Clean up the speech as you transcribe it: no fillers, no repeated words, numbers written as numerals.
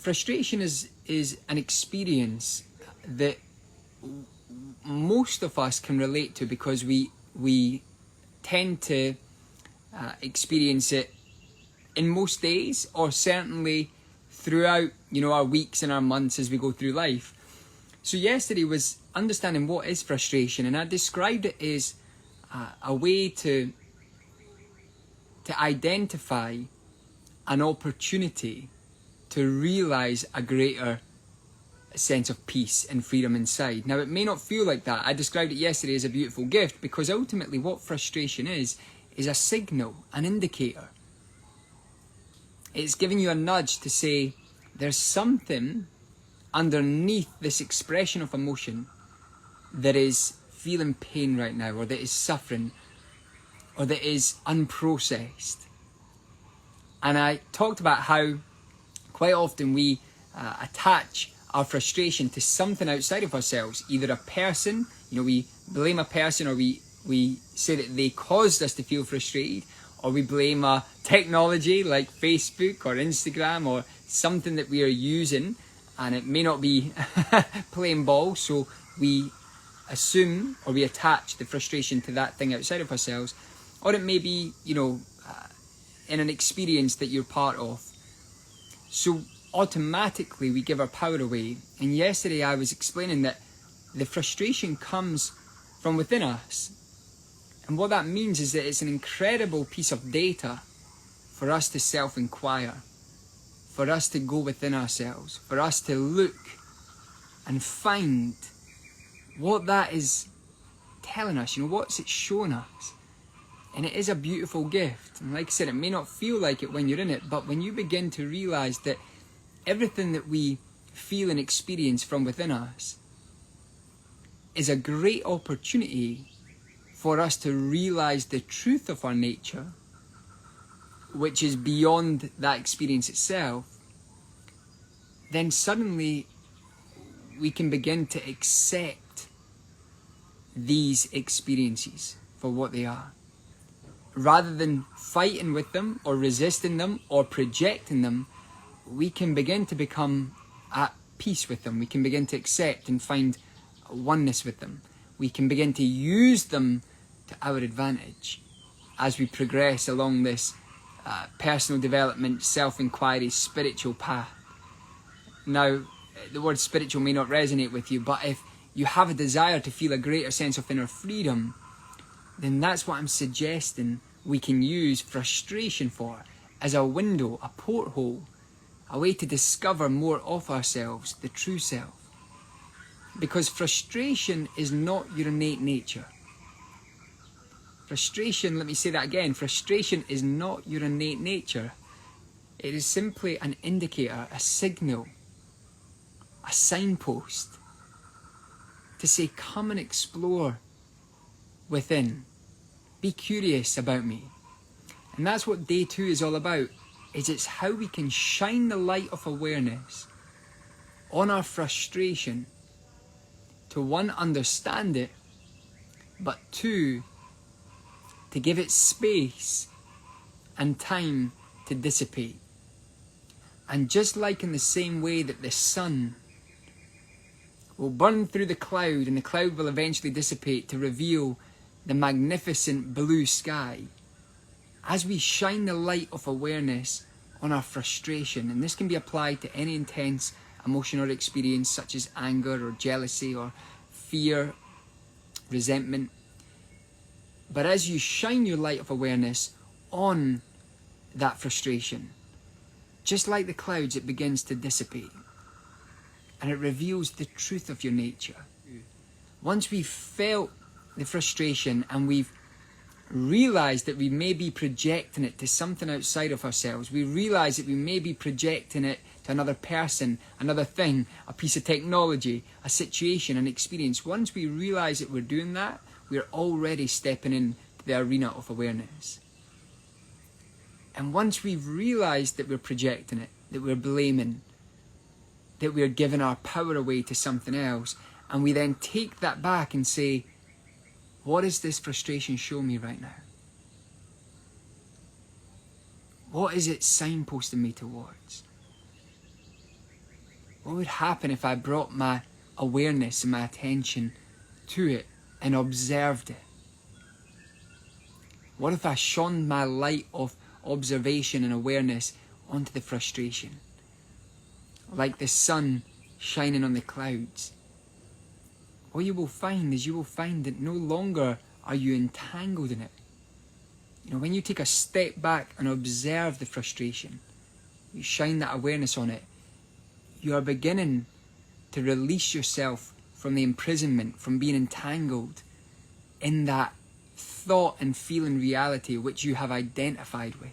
frustration is an experience that most of us can relate to, because we tend to experience it in most days, or certainly throughout, our weeks and our months as we go through life. So yesterday was understanding what is frustration, and I described it as a way to identify an opportunity to realize a greater sense of peace and freedom inside. Now, it may not feel like that. I described it yesterday as a beautiful gift, because ultimately what frustration is a signal, an indicator. It's giving you a nudge to say there's something underneath this expression of emotion that is feeling pain right now, or that is suffering, or that is unprocessed. And I talked about how quite often we attach our frustration to something outside of ourselves, either a person, we blame a person, or we say that they caused us to feel frustrated, or we blame a technology like Facebook or Instagram, or something that we are using, and it may not be playing ball, so we assume or we attach the frustration to that thing outside of ourselves. Or it may be, in an experience that you're part of. So automatically we give our power away. And yesterday I was explaining that the frustration comes from within us. And what that means is that it's an incredible piece of data for us to self-inquire, for us to go within ourselves, for us to look and find what that is telling us, what's it showing us. And it is a beautiful gift. And like I said, it may not feel like it when you're in it, but when you begin to realize that everything that we feel and experience from within us is a great opportunity for us to realize the truth of our nature, which is beyond that experience itself, then suddenly we can begin to accept these experiences for what they are. Rather than fighting with them or resisting them or projecting them, we can begin to become at peace with them. We can begin to accept and find oneness with them. We can begin to use them to our advantage as we progress along this personal development, self-inquiry, spiritual path. Now, the word spiritual may not resonate with you, but if you have a desire to feel a greater sense of inner freedom, then that's what I'm suggesting we can use frustration for, as a window, a porthole, a way to discover more of ourselves, the true self. Because frustration is not your innate nature. Frustration, let me say that again, frustration is not your innate nature. It is simply an indicator, a signal, a signpost to say, come and explore within. Be curious about me. And that's what day 2 is all about. It's how we can shine the light of awareness on our frustration to, 1, understand it, but 2, to give it space and time to dissipate. And just like in the same way that the sun will burn through the cloud and the cloud will eventually dissipate to reveal the magnificent blue sky, as we shine the light of awareness on our frustration, and this can be applied to any intense emotion or experience such as anger or jealousy or fear, resentment. But as you shine your light of awareness on that frustration, just like the clouds, it begins to dissipate. And it reveals the truth of your nature. Once we've felt the frustration and we've realized that we may be projecting it to something outside of ourselves, we realize that we may be projecting it to another person, another thing, a piece of technology, a situation, an experience. Once we realize that we're doing that, we're already stepping into the arena of awareness. And once we've realized that we're projecting it, that we're blaming, that we're giving our power away to something else, and we then take that back and say, what does this frustration show me right now? What is it signposting me towards? What would happen if I brought my awareness and my attention to it and observed it? What if I shone my light of observation and awareness onto the frustration? Like the sun shining on the clouds. What you will find is that no longer are you entangled in it. You know, when you take a step back and observe the frustration, you shine that awareness on it, you are beginning to release yourself from the imprisonment, from being entangled in that thought and feeling reality which you have identified with.